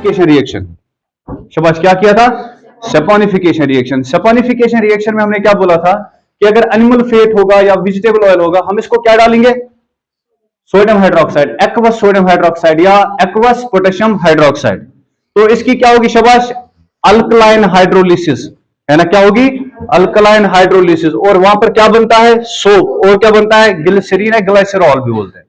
Saponification reaction. शाबाश, क्या किया था? Saponification reaction. सैपोनिफिकेशन रिएक्शन में हमने क्या बोला था कि अगर एनिमल फेट होगा या वेजिटेबल ऑयल होगा, हम इसको क्या डालेंगे? Sodium hydroxide, aqueous sodium hydroxide या एक्वस पोटेशियम हाइड्रोक्साइड। तो इसकी क्या होगी शाबाश? अल्कलाइन हाइड्रोलिसिस, है ना? क्या होगी? Alkaline hydrolysis. और वहां पर क्या बनता है? सोप। और क्या बनता है? ग्लिसरीन है, ग्लाइसरॉल भी बोलते हैं।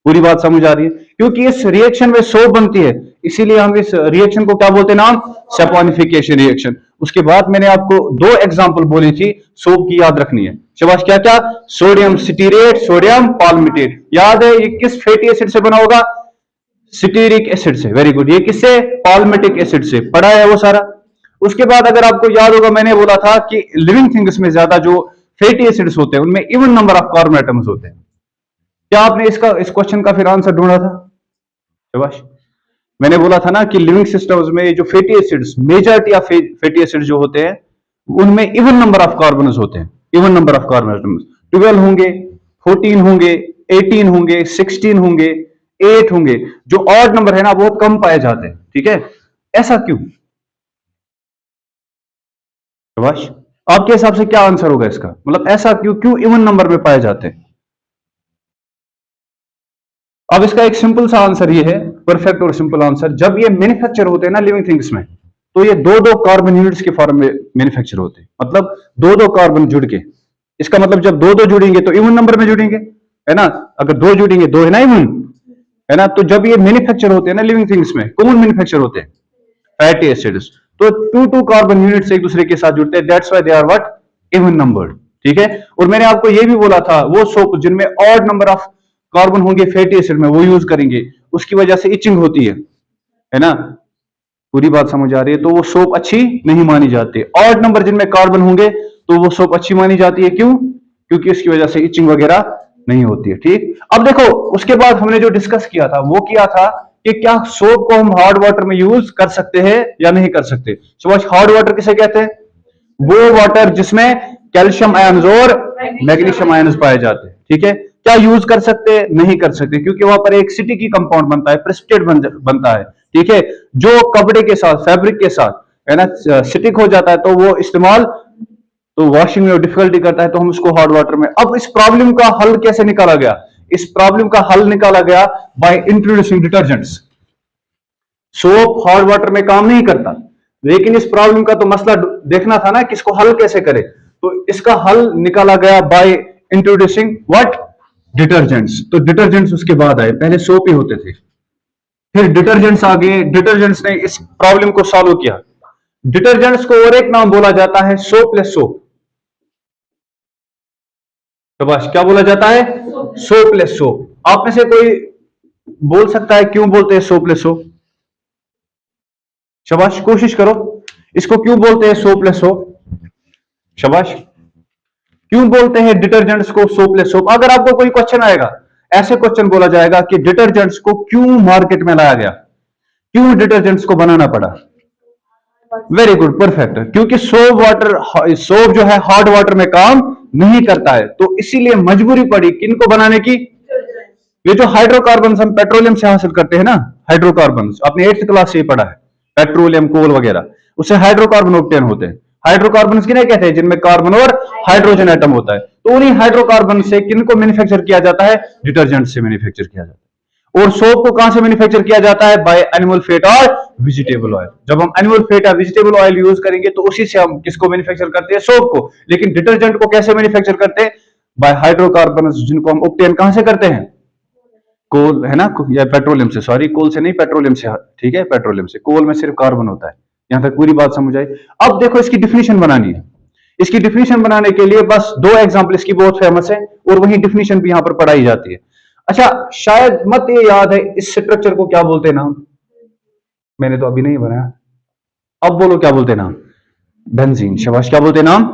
पूरी बात समझ आ रही है? क्योंकि इस रिएक्शन में सोप बनती है, इसीलिए हम इस रिएक्शन को क्या बोलते हैं? नाम सैपोनिफिकेशन रिएक्शन। उसके बाद मैंने आपको दो एग्जांपल बोली थी सोप की, याद रखनी है। शाबाश, क्या क्या? Sodium stearate, sodium palmitate. याद है ये किस फैटी एसिड से बना होगा? स्टीरिक एसिड से। Very good. ये किससे? पाल्मिटिक एसिड से। पढ़ा है वो सारा। उसके बाद अगर आपको याद होगा, मैंने बोला था कि लिविंग थिंग्स में ज्यादा जो फैटी एसिड्स होते हैं उनमें even number of carbon atoms होते हैं। क्या आपने इस क्वेश्चन का फिर आंसर ढूंढा था? शाबाश। मैंने बोला था ना कि लिविंग सिस्टम्स में जो fatty acids, majority of fatty acid जो होते हैं उनमें इवन नंबर ऑफ कार्बन होते हैं। Even number of carbon atoms 12 होंगे, 14 होंगे, 18 होंगे, 16 होंगे, 8 होंगे। जो ऑड नंबर है ना बहुत कम पाए जाते हैं। ठीक है, ऐसा क्यों? शाबाश। आपके हिसाब से क्या आंसर होगा इसका? मतलब ऐसा क्यों, क्यों इवन नंबर में पाए जाते हैं? अब इसका एक सिंपल सा आंसर ये है, परफेक्ट और सिंपल आंसर। जब ये मैन्युफैक्चर होते हैं ना लिविंग थिंग्स में, तो ये दो दो कार्बन यूनिट्स के फॉर्म में मैन्युफैक्चर होते हैं। मतलब दो दो कार्बन जुड़ के। इसका मतलब जब दो दो जुड़ेंगे तो इवन नंबर में जुड़ेंगे, है ना? अगर दो जुड़ेंगे, दो है ना इवन, है ना? तो जब ये मैन्युफैक्चर होते हैं ना लिविंग थिंग्स में, कॉमन मैन्युफैक्चर होते हैं फैटी एसिड्स, तो टू टू कार्बन यूनिट्स एक दूसरे के साथ जुड़ते हैं। That's why they are what? Even numbered. ठीक है। और मैंने आपको ये भी बोला था वो सोप जिनमें ऑड नंबर ऑफ कार्बन होंगे फैटी एसिड में, वो यूज करेंगे। उसकी वजह से इचिंग होती है ना? पूरी बात समझ आ रही है? तो वो सोप अच्छी नहीं मानी जाती। ऑड नंबर जिनमें कार्बन होंगे तो वो सोप अच्छी मानी जाती है। क्यों? क्योंकि उसकी वजह से इचिंग वगैरह नहीं होती है। ठीक। अब देखो, उसके बाद हमने जो डिस्कस किया था वो किया था कि क्या सोप को हम हार्ड वाटर में यूज कर सकते हैं या नहीं कर सकते। शाबाश। हार्ड वाटर किसे कहते हैं? वो वाटर जिसमें कैल्शियम आयन्स और मैग्नीशियम आयन्स पाए जाते हैं। ठीक है। क्या यूज कर सकते हैं? नहीं कर सकते, क्योंकि वहां पर एक स्टिकी कंपाउंड बनता है, प्रेसिपिटेट बनता है। ठीक है। जो कपड़े के साथ, फैब्रिक के साथ, है ना, स्टिक हो जाता है, तो वो इस्तेमाल, तो वॉशिंग में डिफिकल्टी करता है, तो हम उसको हार्ड वाटर में। अब इस प्रॉब्लम का हल कैसे निकाला गया? इस प्रॉब्लम का हल निकाला गया by introducing detergents. Soap hard water में काम नहीं करता, लेकिन इस प्रॉब्लम का तो मसला देखना था ना कि इसको हल कैसे करें। तो इसका हल निकाला गया बाय इंट्रोड्यूसिंग व्हाट? डिटर्जेंट्स। तो डिटर्जेंट्स उसके बाद आए, पहले सोप ही होते थे, फिर डिटर्जेंट्स आ गए। डिटर्जेंट्स ने इस प्रॉब्लम को सॉल्व किया। डिटर्जेंट्स को और एक नाम बोला जाता है सोपलेस सोप। तो बस क्या बोला जाता है? सोपलेस सोप। आप में से कोई बोल सकता है क्यों बोलते हैं सोपलेस सोप? शाबाश, कोशिश करो। इसको क्यों बोलते हैं सोपलेस सोप? शाबाश। क्यों बोलते हैं डिटर्जेंट्स को सोपलेस सोप? अगर आपको कोई क्वेश्चन आएगा, ऐसे क्वेश्चन बोला जाएगा कि डिटर्जेंट्स को क्यों मार्केट में लाया गया, क्यों डिटर्जेंट्स को बनाना पड़ा? Very good, perfect. क्योंकि सोप जो है हार्ड वाटर में काम नहीं करता है, तो इसीलिए मजबूरी पड़ी किनको बनाने की? ये जो हाइड्रोकार्बन हम पेट्रोलियम से हासिल करते हैं ना, हाइड्रोकार्बन आपने 8th क्लास से ही पढ़ा है, पेट्रोलियम, कोल वगैरह, उससे हाइड्रोकार्बन ऑब्टेन होते हैं। हाइड्रोकार्बन किन्हें कहते हैं? जिनमें कार्बन और हाइड्रोजन एटम होता है। तो उन्हीं हाइड्रोकार्बन से किनको मैन्युफैक्चर किया जाता है? डिटर्जेंट से मैन्युफैक्चर किया जाता है। और सोप को कहां से मैन्युफैक्चर किया जाता है? बाय एनिमल फैट और वेजिटेबल ऑयल। जब हम एनिमल फैट या वेजिटेबल ऑयल यूज करेंगे तो उसी से हम किसको मैन्युफैक्चर करते हैं? सोप को। लेकिन डिटर्जेंट को कैसे मैन्युफैक्चर करते हैं? बाय हाइड्रोकार्बन, जिनको हम ऑब्टेन कहां से करते हैं? कोल, है ना, या पेट्रोलियम से। सॉरी, कोल से नहीं, पेट्रोलियम से। ठीक है, पेट्रोलियम से। कोल में सिर्फ कार्बन होता है। यहां तक पूरी बात समझ आई? अब देखो, इसकी डिफिनीशन बनानी है। इसकी डिफिनीशन बनाने के लिए बस दो एग्जांपल इसकी बहुत फेमस है, और वही डिफिनीशन भी यहां पर पढ़ाई जाती है। अच्छा, शायद मत ये याद है इस स्ट्रक्चर को क्या बोलते हैं नाम? मैंने तो अभी नहीं बनाया, अब बोलो क्या बोलते हैं नाम? बेंजीन। शाबाश, क्या बोलते हैं नाम?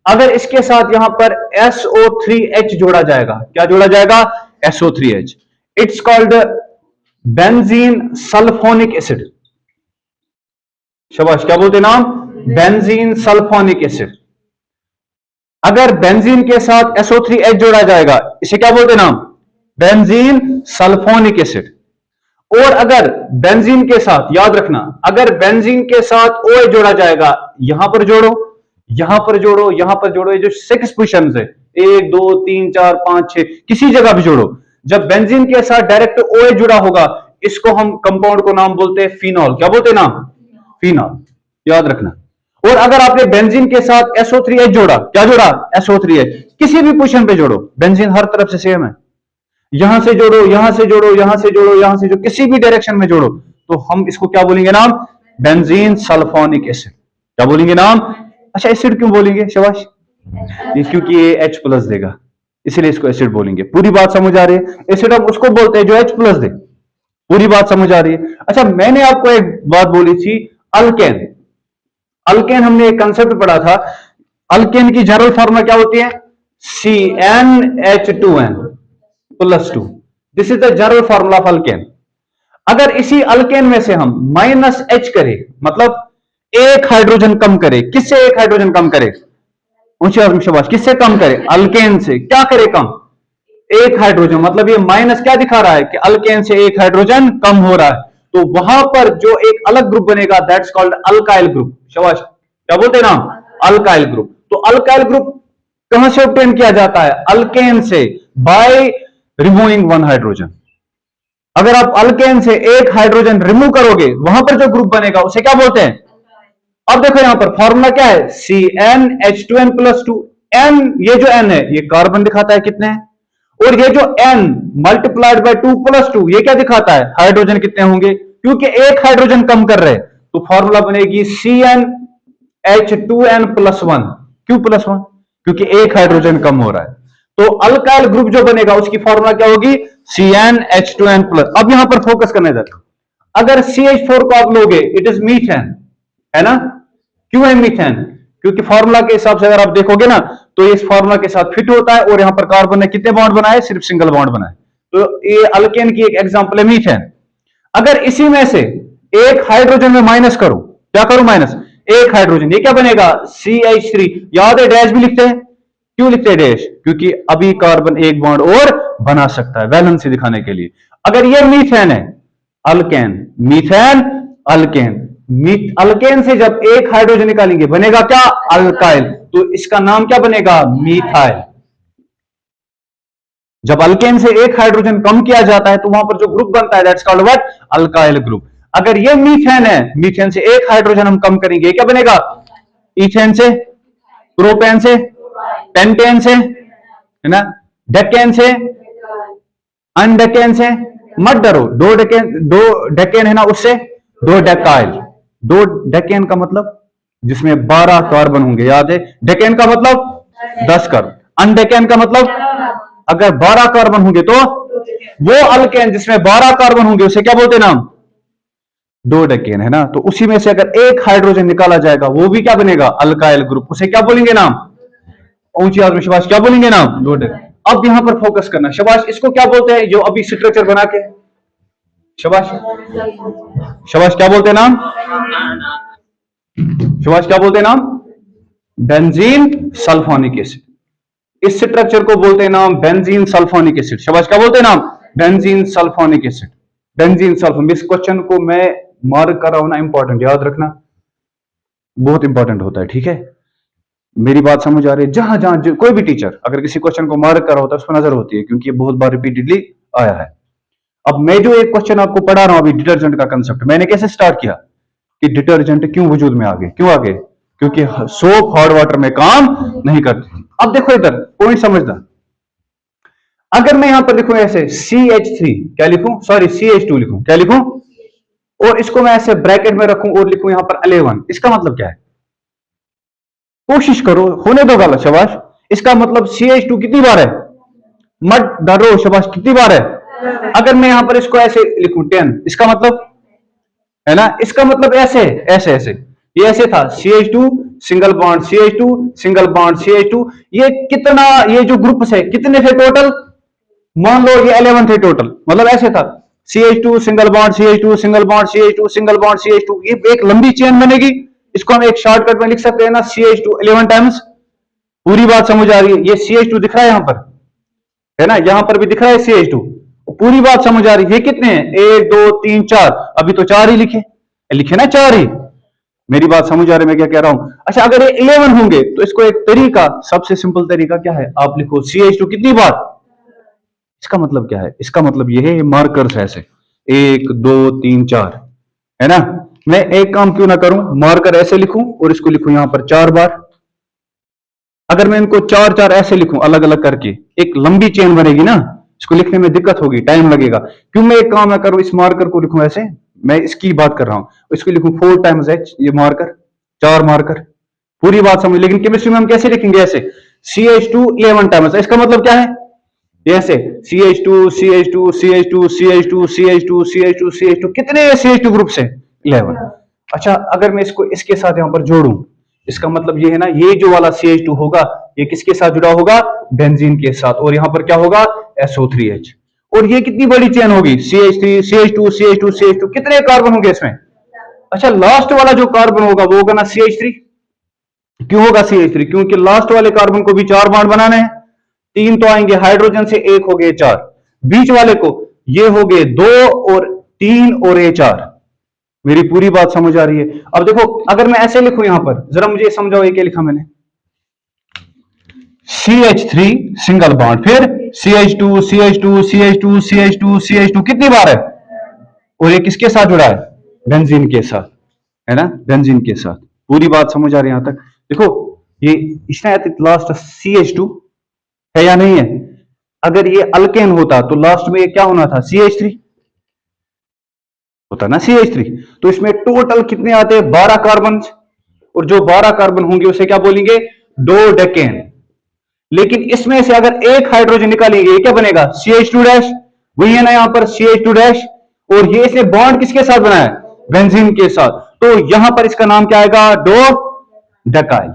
अगर इसके साथ यहां पर SO3H जोड़ा जाएगा, क्या जोड़ा जाएगा? SO3H। It's called benzene sulphonic acid. शाबाश, क्या बोलते हैं नाम? Benzene sulphonic acid. अगर बेंजीन के साथ SO3H जोड़ा जाएगा, इसे क्या बोलते हैं नाम? Benzene sulphonic acid. और अगर बेंजीन के साथ, याद रखना, अगर बेंजीन के साथ OH जोड़ा जाएगा, यहां पर जोड़ो, यहां पर जोड़ो, यहां पर जोड़ो, ये जो 6 पोजिशन है, 1 2 3 4 5 6, किसी जगह भी जोड़ो, जब बेंजीन के साथ डायरेक्ट OH जुड़ा होगा, इसको हम कंपाउंड को नाम बोलते हैं फिनॉल। क्या बोलते हैं नाम? फिनॉल। याद रखना। और अगर आपने बेंजीन के साथ SO3H जोड़ा, क्या जोड़ा? SO3H, किसी भी पोजीशन पे जोड़ो, बेंजीन हर तरफ से सेम है, यहां से जोड़ो, यहां से जोड़ो, यहां से जोड़ो, यहां से जोड़ो, किसी भी डायरेक्शन में जोड़ो, तो हम इसको क्या बोलेंगे नाम? Benzene sulphonic acid. क्या बोलेंगे नाम? अच्छा, एसिड क्यों बोलेंगे शाबाश? ये क्योंकि ये H+ देगा, इसलिए इसको एसिड बोलेंगे। पूरी बात समझ आ रही है? एसिड हम उसको बोलते हैं जो H+ दे। पूरी बात समझ आ रही है? अच्छा, मैंने आपको एक बात बोली थी, अल्केन। अल्केन हमने एक कंसेप्ट पढ़ा था, अल्केन की जनरल फॉर्मूला क्या होती है? CnH2n+2। This is the general formula of alkane. अगर इसी अल्केन में से हम -H करें, मतलब एक हाइड्रोजन कम करें, किससे एक हाइड्रोजन कम करें? ऊंची आवाज में शाबाश, किससे कम करें? अल्केन से। क्या करें कम? एक हाइड्रोजन, मतलब ये माइनस क्या दिखा रहा है कि अल्केन से एक हाइड्रोजन कम हो रहा है, तो वहां पर जो एक अलग ग्रुप बनेगा, दैट्स कॉल्ड अल्काइल ग्रुप। शाबाश, क्या बोलते हैं नाम? Alkyl group. तो अल्काइल ग्रुप कहां से ऑब्टेन किया जाता है? अल्केन से, बाय रिमूविंग वन हाइड्रोजन। अगर आप अल्केन से एक हाइड्रोजन रिमूव करोगे, वहां पर जो ग्रुप बनेगा उसे क्या बोलते हैं? अब देखो यहां पर फॉर्मूला क्या है? CnH2n+2। n, ये जो n है, ये कार्बन दिखाता है कितने हैं, और ये जो n मल्टीप्लाइड बाय 2+2, ये क्या दिखाता है? हाइड्रोजन कितने होंगे, क्योंकि एक हाइड्रोजन कम कर रहे हैं, तो फॉर्मूला बनेगी CnH2n+1। क्यों +1? क्योंकि एक हाइड्रोजन कम हो रहा है। तो अल्काइल ग्रुप जो बनेगा उसकी फॉर्मूला क्या होगी? CnH2n+। अब यहां पर फोकस करने देते, अगर CH4 को आप लोगे, इट इज मीथेन, है ना? क्यों है मीथेन? क्योंकि फॉर्मूला के हिसाब से अगर आप देखोगे ना, तो इस फॉर्मूला के साथ फिट होता है, और यहां पर कार्बन ने कितने बॉन्ड बनाए? सिर्फ सिंगल बॉन्ड बनाए। तो ये अल्केन की एक एग्जांपल है मीथेन। अगर इसी में से एक हाइड्रोजन में माइनस करूं, क्या करूं माइनस? एक हाइड्रोजन, ये क्या बनेगा? CH3। याद है डैश भी लिखते हैं, क्यों लिखते हैं डैश? क्योंकि अभी कार्बन एक बॉन्ड और बना सकता है, वैलेंसी दिखाने के लिए। अगर ये मीथेन है, अल्केन, मीथेन, अल्केन, अल्केन से जब एक हाइड्रोजन निकालेंगे, बनेगा क्या? अल्काइल। तो इसका नाम क्या बनेगा? मीथाइल। जब अल्केन से एक हाइड्रोजन कम किया जाता है, तो वहां पर जो ग्रुप बनता है, that's called what? Alkyl group. अगर ये मीथेन है, मीथेन से एक हाइड्रोजन हम कम करेंगे, क्या बनेगा? इथेन से, प्रोपेन से, पेंटेन से, है ना, डेकेन से, अनडेकेन से। मत डरो, दो डेकेन है ना, उससे दो डेकाइल। दो डेकेन का मतलब जिसमें 12 कार्बन होंगे, याद है? डेकेन का मतलब 10 कार्बन, अनडेकेन का मतलब अगर 12 कार्बन होंगे तो वो अल्केन जिसमें 12 कार्बन होंगे उसे क्या बोलते हैं नाम? दो डेकेन, है ना? तो उसी में से अगर एक हाइड्रोजन निकाला जाएगा, वो भी क्या बनेगा? Alkyl group. उसे क्या बोलेंगे नाम? ऊंची आवाज में शाबाश, क्या बोलेंगे नाम? दो डेकेन। अब यहां पर फोकस करना, शाबाश। इसको क्या बोलते हैं जो अभी स्ट्रक्चर बना के? शाबाश, शाबाश, क्या बोलते हैं नाम? शाबाश, क्या बोलते हैं नाम? Benzene sulphonic acid. इस स्ट्रक्चर को बोलते हैं नाम बेंजीन सल्फोनिक एसिड। शाबाश, क्या बोलते हैं नाम? Benzene sulphonic acid. Benzene sulphonic. इस क्वेश्चन को मैं मार्क कर रहा हूं ना, इंपॉर्टेंट, याद रखना, बहुत इंपॉर्टेंट होता है, ठीक है? मेरी बात समझ आ रही है? जहां जहां कोई भी टीचर अगर किसी क्वेश्चन को मार्क कर रहा होता है, उस पर नजर होती है, क्योंकि ये बहुत बार रिपीटेडली आया है। अब मैं जो एक क्वेश्चन आपको पढ़ा रहा हूं अभी, डिटर्जेंट का कंसेप्ट, मैंने कैसे स्टार्ट किया कि डिटर्जेंट क्यों वजूद में आ गए? क्यों आ गए? क्योंकि सोप हार्ड वाटर में काम नहीं करती। अब देखो इधर पॉइंट समझना, अगर मैं यहां पर लिखूं ऐसे CH3, क्या लिखूं? सॉरी, CH2 लिखूं, क्या लिखूं? और इसको मैं ऐसे ब्रैकेट में रखूं और लिखूं यहां पर 11, इसका मतलब क्या है? कोशिश करो, होने दो गलत, शाबाश। इसका मतलब CH2 कितनी बार है? मत डरो, शाबाश, कितनी बार है? अगर मैं यहां पर इसको ऐसे लिखूं 10, इसका मतलब, है ना, इसका मतलब ऐसे ऐसे ऐसे, ये ऐसे था, CH2 single bond CH2 single bond CH2। ये कितना, ये जो ग्रुप है कितने थे टोटल? मान लो ये 11 थे टोटल, मतलब ऐसे था, CH2 single bond CH2 single bond CH2 single bond CH2। ये एक लंबी चेन बनेगी, इसको हम एक शॉर्टकट में लिख सकते हैं ना, CH2 11 टाइम्स। पूरी बात समझ आ रही है? ये CH2 दिख रहा है यहां पर, है ना, यहां पर भी दिख रहा है CH2। पूरी बात समझ आ रही है? ये कितने हैं? 1 2 3 4, अभी तो 4 ही लिखे, लिखे ना 4 ही। मेरी बात समझ आ रही है मैं क्या कह रहा हूं? अच्छा, अगर ये 11 होंगे तो इसको एक तरीका, सबसे सिंपल तरीका क्या है, आप लिखो CH2 कितनी बार। इसका मतलब क्या है? इसका मतलब ये है, मार्कर्स ऐसे 1 2 3 4, है ना। मैं एक काम क्यों ना करूं, मार्कर ऐसे लिखूं और इसको लिखूं यहां पर 4 बार। अगर मैं इनको 4 4 ऐसे लिखूं अलग अलग करके, एक लंबी चेन बनेगी ना, इसको लिखने में दिक्कत होगी, टाइम लगेगा। क्यों मैं एक काम ना करूं, इस मार्कर को लिखूं ऐसे, मैं इसकी बात कर रहा हूं, इसको लिखूं 4 टाइम्स H, ये मार्कर 4 मार्कर। पूरी बात समझ। लेकिन केमिस्ट्री में हम कैसे लिखेंगे? ऐसे CH2 11 टाइम्स। इसका मतलब क्या है? ये ऐसे CH2 CH2 CH2 CH2 CH2 CH2 CH2, कितने CH2 ग्रुप है? 11। अच्छा, अगर मैं इसको इसके साथ यहां पर जोड़ूं, इसका मतलब ये है ना, ये जो वाला CH2 होगा ये किसके साथ जुड़ा होगा? बेंजीन के साथ। और यहां पर क्या होगा? SO3H। और ये कितनी बड़ी चेन होगी? CH3 CH2 CH2 CH2, कितने कार्बन होंगे इसमें? अच्छा, लास्ट वाला जो कार्बन होगा वो होगा ना CH3। क्यों होगा CH3? क्योंकि लास्ट वाले कार्बन को भी 4 बॉन्ड बनाने हैं। 3 तो आएंगे हाइड्रोजन से, 1 हो गए 4, बीच वाले को ये हो गए 2 और 3 और ये 4। मेरी पूरी बात समझ आ रही है? अब देखो, अगर मैं ऐसे लिखूं यहां पर, जरा मुझे समझाओ ये क्या लिखा मैंने। CH3 सिंगल बॉन्ड, फिर CH2 CH2 CH2 CH2 CH2, कितनी बार है? और ये किसके साथ जुड़ा है? बेंजीन के साथ, है ना, बेंजीन के साथ। पूरी बात समझ आ रही है यहां तक? देखो, ये इसने लास्ट CH2 है या नहीं है? अगर ये अल्केन होता तो लास्ट में ये क्या होना था? CH3 होता ना, CH3। तो इसमें टोटल कितने आते हैं? 12 कार्बन। और जो 12 कार्बन होंगे उसे क्या बोलेंगे? डोडेकेन। लेकिन इसमें से अगर एक हाइड्रोजन निकालेंगे, ये क्या बनेगा? CH2 dash. वही है ना यहां पर CH2 डैश। और ये इसने बॉन्ड किसके साथ बनाया? बेंजीन के साथ। तो यहां पर इसका नाम क्या आएगा? डोडेकाइल।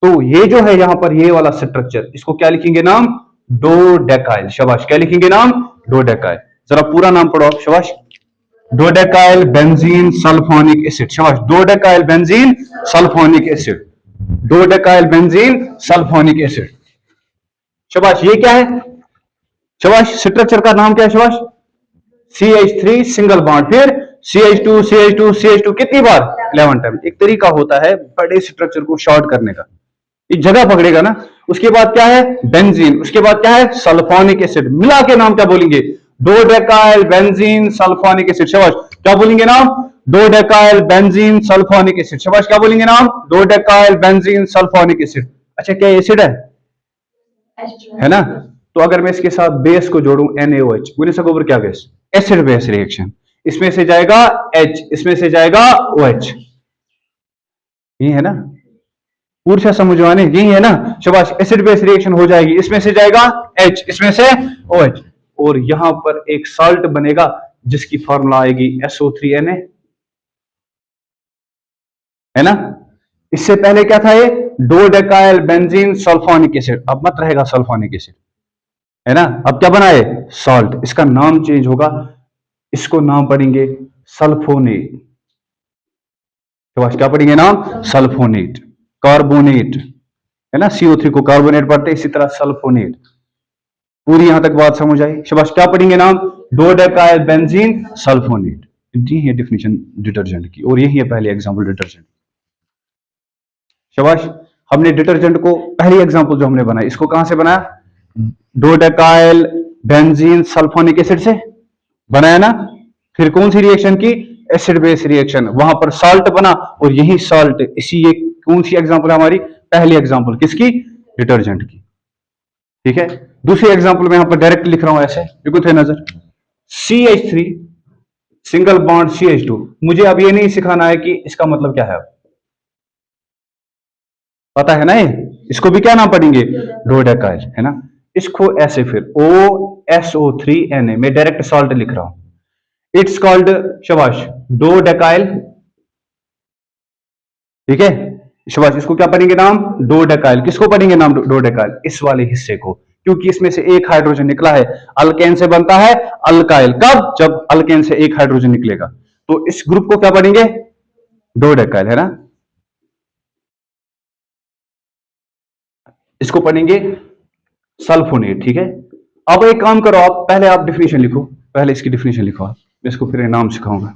तो ये जो है यहां पर ये वाला स्ट्रक्चर, इसको क्या लिखेंगे नाम? डोडेकाइल। शाबाश, क्या लिखेंगे नाम? डोडेकाइल। जरा पूरा नाम पढ़ो आप, शाबाश। Dodecyl benzene sulphonic acid. शाबाश, dodecyl benzene sulphonic acid. Dodecyl benzene sulphonic acid. शाबाश, ये क्या है? शाबाश, स्ट्रक्चर का नाम क्या है? शाबाश, CH3 सिंगल बॉन्ड, फिर CH2 CH2 CH2, कितनी बार? 11 टाइम। एक तरीका होता है बड़े स्ट्रक्चर को शॉर्ट करने का, एक जगह पकड़ेगा ना। उसके बाद क्या है? बेंजीन। उसके बाद क्या है? Sulphonic acid. मिला के नाम क्या बोलेंगे? डोडेकाइल बेंजीन सल्फोनिक एसिड। शाबाश, क्या बोलेंगे नाम? डोडेकाइल बेंजीन सल्फोनिक एसिड। शाबाश, क्या बोलेंगे नाम? डोडेकाइल बेंजीन सल्फोनिक एसिड। अच्छा, क्या एसिड है ना? तो अगर मैं इसके साथ बेस को जोड़ूं NaOH, बोले सकोबर क्या गैस? Acid base reaction. इसमें से जाएगा H, इसमें से जाएगा OH। ये है ना? पूर्षा समझवाने, यही है ना? शाबाश, एसिड बेस रिएक्शन हो जाएगी, इसमें से जाएगा H, इसमें से OH। और यहां पर एक साल्ट बनेगा जिसकी फॉर्मूला आएगी SO3Na, है ना? इससे पहले क्या था? ये डोडेकाइल बेंजीन सल्फोनिक एसिड। अब मत रहेगा सल्फोनिक एसिड, है ना? अब क्या बनाए? सॉल्ट। इसका नाम चेंज होगा, इसको नाम पढ़ेंगे सल्फोनेट। शाबाश, क्या पढ़ेंगे नाम? सल्फोनेट। कार्बोनेट, है ना, CO3 को कार्बोनेट पढ़ते, इसी तरह सल्फोनेट। पूरी यहां तक बात समझ आई? शाबाश, क्या पढ़ेंगे नाम? डोडेकाइल बेंजीन सल्फोनेट। जी है डिफिनेशन डिटर्जेंट की, और यही है पहले एग्जांपल डिटर्जेंट। शाबाश, हमने डिटर्जेंट को पहली एग्जांपल जो हमने बनाई, इसको कहां से बनाया? डोडेकाइल बेंजीन सल्फोनिक एसिड से बनाया ना। फिर कौन सी रिएक्शन की? Acid base reaction. वहां पर साल्ट बना, और यही साल्ट, इसी ये कौन सी एग्जांपल है हमारी? पहली एग्जांपल किसकी? डिटर्जेंट की। ठीक है, दूसरी एग्जांपल में यहां पर डायरेक्ट लिख रहा हूं ऐसे, देखो थे नजर। CH3 single bond CH2। मुझे अब ये नहीं सिखाना है कि इसका मतलब क्या है, पता है ना? ये इसको भी क्या नाम पढ़ेंगे? डोडेकाइल, है ना? इसको ऐसे फिर OSO3Na, मैं डायरेक्ट सॉल्ट लिख रहा हूं, इट्स कॉल्ड, शाबाश, डोडेकाइल। ठीक है, शाबाश, इसको क्या पढ़ेंगे नाम? डोडेकाइल। किसको पढ़ेंगे नाम? डोडेकाइल, इस वाले हिस्से को, क्योंकि इसमें से एक हाइड्रोजन निकला है, अल्केन से बनता है अल्काइल। कब? जब अल्केन से एक हाइड्रोजन निकलेगा। तो इस ग्रुप को क्या पढ़ेंगे? डोडेकाइल, है ना? इसको पढ़ेंगे सल्फोनेट। ठीक है, अब एक काम करो, आप पहले आप डिफिनेशन लिखो, पहले इसकी डिफिनेशन लिखो आप, मैं इसको फिर नाम सिखाऊंगा।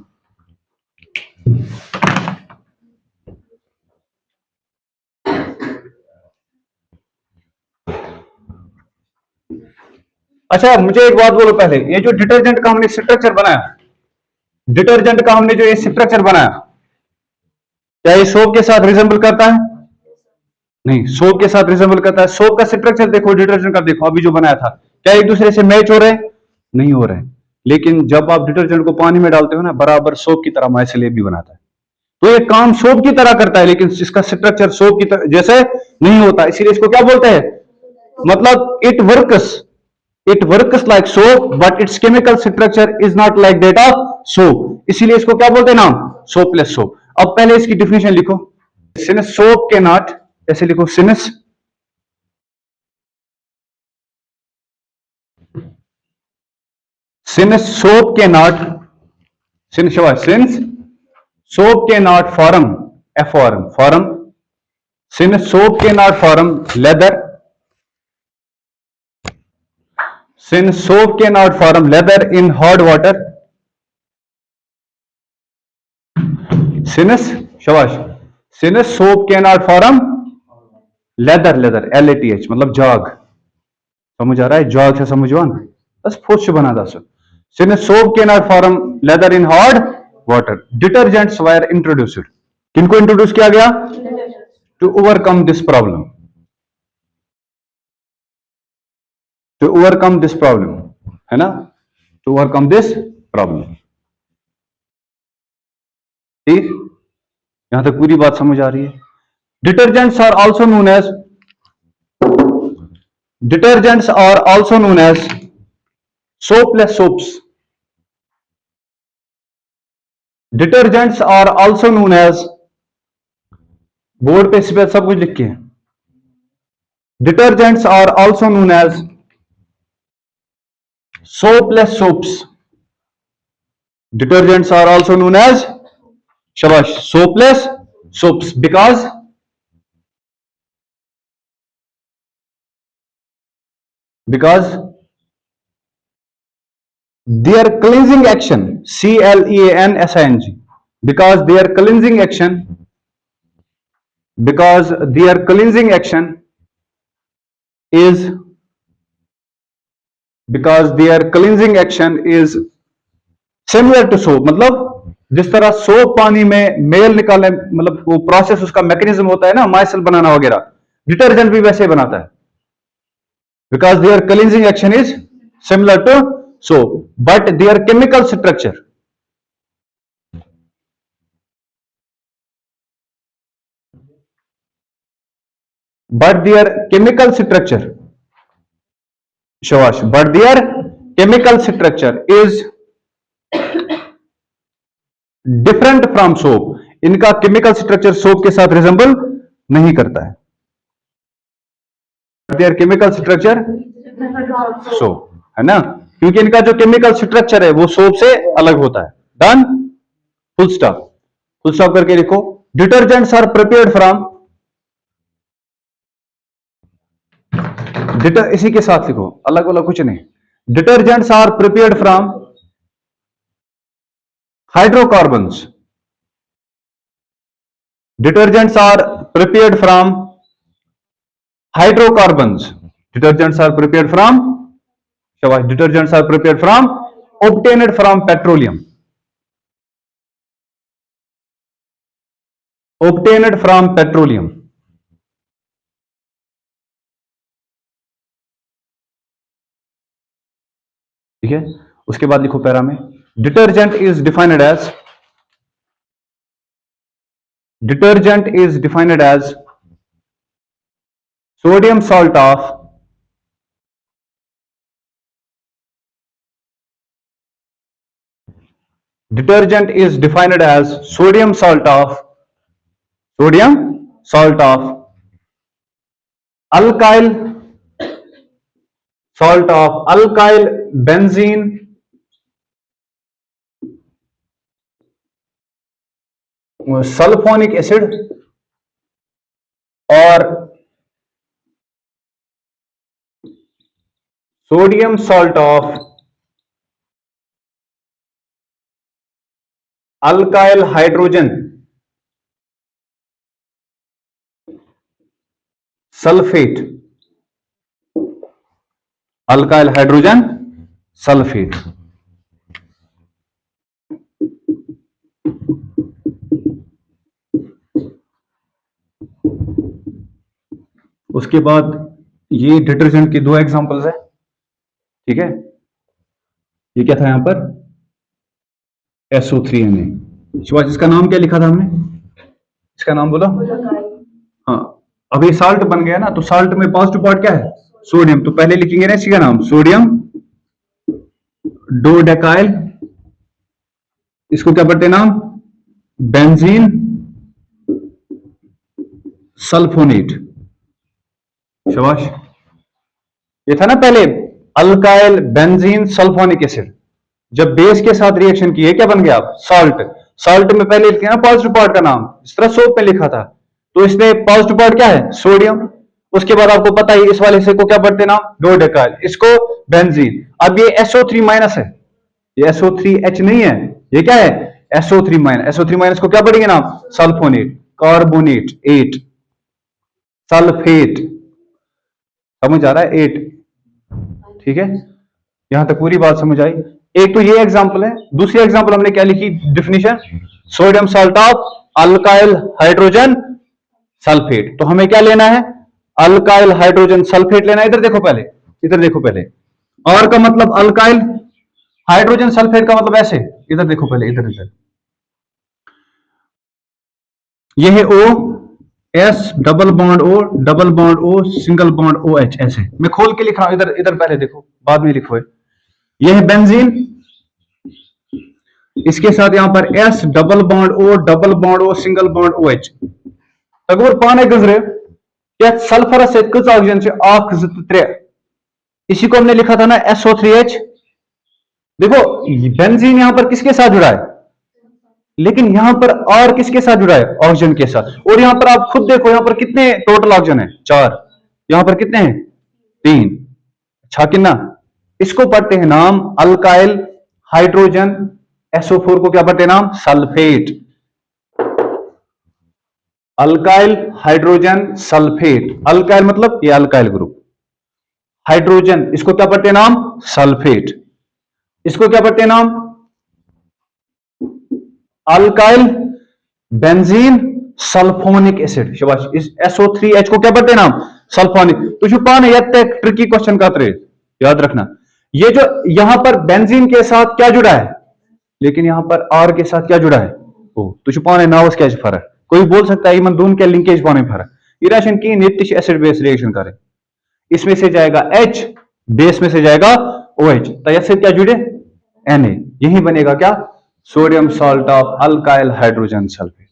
अच्छा मुझे एक बात बोलो पहले, ये जो डिटर्जेंट का हमने स्ट्रक्चर बनाया, डिटर्जेंट का हमने जो ये स्ट्रक्चर बनाया, क्या ये सोप के साथ रिजेंबल करता है? नहीं, सोप के साथ रिजेंबल करता है। सोप का स्ट्रक्चर देखो, डिटर्जेंट का देखो, अभी जो बनाया था, क्या एक दूसरे से मैच हो रहे हैं? नहीं हो रहे हैं। लेकिन जब आप डिटर्जेंट को पानी में डालते हो ना, बराबर सोप की तरह माइसेलेट भी बनाता है। तो ये काम सोप की तरह करता है, लेकिन इसका स्ट्रक्चर सोप की तरह जैसे नहीं होता, इसीलिए इसको क्या बोलते हैं? मतलब it works like soap but it's chemical structure is not like that of soap, इसीलिए इसको क्या बोलते हैं नाम? सोपलेस सोप। अब पहले इसकी डिफिनेशन लिखो। सिंस सोप के नॉट, ऐसे लिखो, सिंस सोप के not, since soap cannot form, form, since soap cannot form leather, since soap cannot form leather in hot water, since शाबाश, since soap cannot form leather, LATH मतलब जाग, समझ आ रहा है? जाग से समझो ना, बस फोर्स बना था sir. since soap cannot form leather in hot water, detergents were introduced, किनको इंट्रोड्यूस किया गया? To overcome this problem, to overcome this problem, है ना? To overcome this problem. ठीक, यहां तक पूरी बात समझ आ रही है? Detergents are also known as, detergents are also known as soapless soaps, detergents are also known as, board पे इस पे सब कुछ लिख के, detergents are also known as soapless soaps, detergents are also known as shabash soapless soaps because their cleansing action, CLEANSING, because their cleansing action, because their cleansing action is, because their cleansing action is similar to soap, मतलब जिस तरह soap पानी में mail निकालने, मतलब वो process, उसका mechanism होता है ना, माइसेल बनाना वगैरह, डिटर्जेंट भी वैसे ही बनाता है। Because their cleansing action is similar to soap but their chemical structure, but their chemical structure, shabash, but their chemical structure is different from soap, इनका केमिकल स्ट्रक्चर सोप के साथ रिजेंबल नहीं करता है। देयर केमिकल स्ट्रक्चर सोप, है ना, क्योंकि इनका जो केमिकल स्ट्रक्चर है वो सोप से अलग होता है। Done, full stop, full stop करके लिखो। डिटर्जेंट्स आर प्रिपेयर्ड फ्रॉम, इसी के साथ लिखो, अलग अलग कुछ नहीं। Detergents are prepared from hydrocarbons, detergents are prepared from hydrocarbons, detergents are prepared from, detergents are prepared from, obtained from petroleum, obtained from petroleum, ठीक है। उसके बाद लिखो पैरा में, detergent is defined as, detergent is defined as sodium salt of, detergent is defined as sodium salt of, sodium salt of alkyl, salt of alkyl benzene sulphonic acid और sodium salt of alkyl hydrogen sulphate, alkyl hydrogen sulphate. उसके बाद ये detergent के दो examples है, ठीक है। ये क्या था यहां पर, SO3Na। शिवाजी, इसका नाम क्या लिखा था हमने, इसका नाम बोला। हाँ, अब ये साल्ट बन गया ना, तो साल्ट में पॉजिटिव पार्ट क्या है, सोडियम। तो पहले लिखेंगे ना इसका नाम सोडियम डोडेकाइल, इसको क्या पढ़ते नाम, बेंजीन सल्फोनेट। शाबाश। ये था ना पहले अल्काइल बेंजीन सल्फोनिक एसिड, जब बेस के साथ रिएक्शन किए क्या बन गया, साल्ट। साल्ट में पहले लिखे ना पॉजिटिव पार्ट का नाम, इस तरह सोप में लिखा था, तो इसमें पॉजिटिव पार्ट क्या है, सोडियम। उसके बाद आपको पता ही इस वाले से को क्या पढ़ते नाम, डोडेकाइल, इसको बेंजीन। अब ये SO3 माइनस है, ये SO3H नहीं है, ये क्या है, SO3 माइनस। SO3 माइनस को क्या पढ़ेंगे नाम, सल्फोनेट, कार्बोनेट 8, सल्फेट, समझ आ रहा है 8, ठीक है। यहां तक पूरी बात समझ आई। एक तो ये एग्जांपल है, दूसरी एग्जांपल हमने क्या लिखी, definition, sodium salt of alkyl hydrogen sulphate. तो हमें क्या लेना है, अल्काइल हाइड्रोजन सल्फेट लेना है। इधर देखो पहले, इधर देखो पहले, और का मतलब अल्काइल, हाइड्रोजन सल्फेट का मतलब ऐसे, इधर देखो पहले, इधर इधर, ये है OS double bond O double bond O single bond OH, ऐसे मैं खोल के लिख रहा हूं, इधर इधर पहले देखो, बाद में लिखो। ये है बेंजीन, इसके साथ यहां पर S double bond O double bond O single bond OH। अगर पाने गुजरे या सल्फरस से कुछ ऑक्सीजन से आख त्रे, इसी को हमने लिखा था ना SO3H। देखो बेंजीन यहां पर किसके साथ जुड़ा है, लेकिन यहां पर और किसके साथ जुड़ा है, ऑक्सीजन के साथ। और यहां पर आप खुद देखो, यहां पर कितने टोटल ऑक्सीजन है, 4, यहां पर कितने हैं, 3। अच्छा कितना, इसको पढ़ते हैं नाम अल्काइल हाइड्रोजन, SO4 को क्या पढ़ते हैं नाम, sulphate, alkyl hydrogen sulphate. Alkyl मतलब ये अल्काइल ग्रुप, हाइड्रोजन इसको क्या पढ़ते हैं नाम, सल्फेट, इसको क्या पढ़ते हैं नाम, अल्काइल बेंजीन सल्फोनिक एसिड। शाबाश। इस SO3H को क्या पढ़ते हैं नाम, सल्फोनिक। तो जो पान है ट्रिकी क्वेश्चन का त्रे याद रखना, ये जो यहां पर बेंजीन के साथ क्या जुड़ा है, लेकिन यहां पर R के साथ क्या जुड़ा है, ओ। तो जो पान है नावस क्या फर्क, कोई बोल सकता है मन दोनों के लिंकेज पाने फर्क, रिएक्शन की नित्य एसिड बेस रिएक्शन करे, इसमें से जाएगा H, बेस में से जाएगा OH, तो एसिड क्या जुड़े, Na, यही बनेगा क्या, sodium salt of alkyl hydrogen sulphate.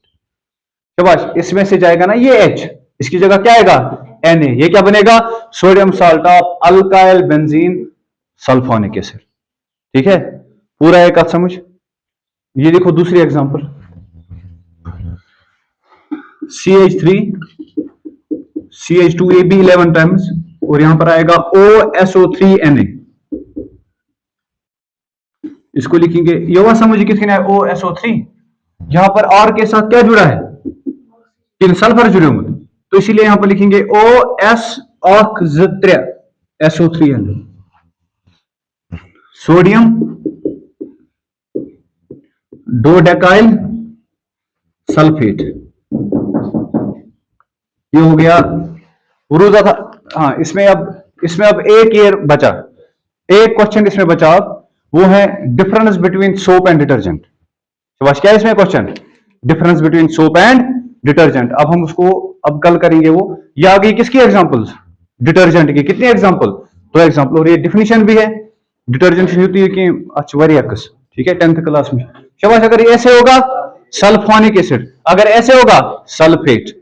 शाबाश। इसमें से जाएगा ना ये H, इसकी जगह क्या आएगा, Na, ये क्या बनेगा, sodium salt of alkyl benzene sulphonic acid. ठीक है, पूरा एक बात समझ। ये देखो दूसरी एग्जांपल, CH3 CH2AB 11 टाइम्स, और यहां पर आएगा OSO3Na, इसको लिखेंगे, ये वह समझिए किसके OSO3, यहां पर R के साथ क्या जुड़ा है, तीन सल्फर जुड़े होंगे, तो इसीलिए यहां पर लिखेंगे OS oxygen SO3Na, sodium dodecyl sulphate. ये हो गया उरूजा था। हाँ, इसमें अब एक ईयर बचा, एक क्वेश्चन इसमें बचा, वो है difference between soap and detergent. तो क्या है इसमें question, difference between soap and detergent. अब हम उसको अब कल करेंगे। वो ये आ गई किसकी एग्जांपल्स, डिटर्जेंट की। कितनी एग्जांपल, 2 एग्जांपल, और ये डिफिनीशन भी है। डिटर्जेंट होती है कि अच्छा वेरियक्स, ठीक है, 10th क्लास में। शाबाश। अगर ये ऐसे होगा सल्फोनिक एसिड, अगर ऐसे होगा सल्फेट।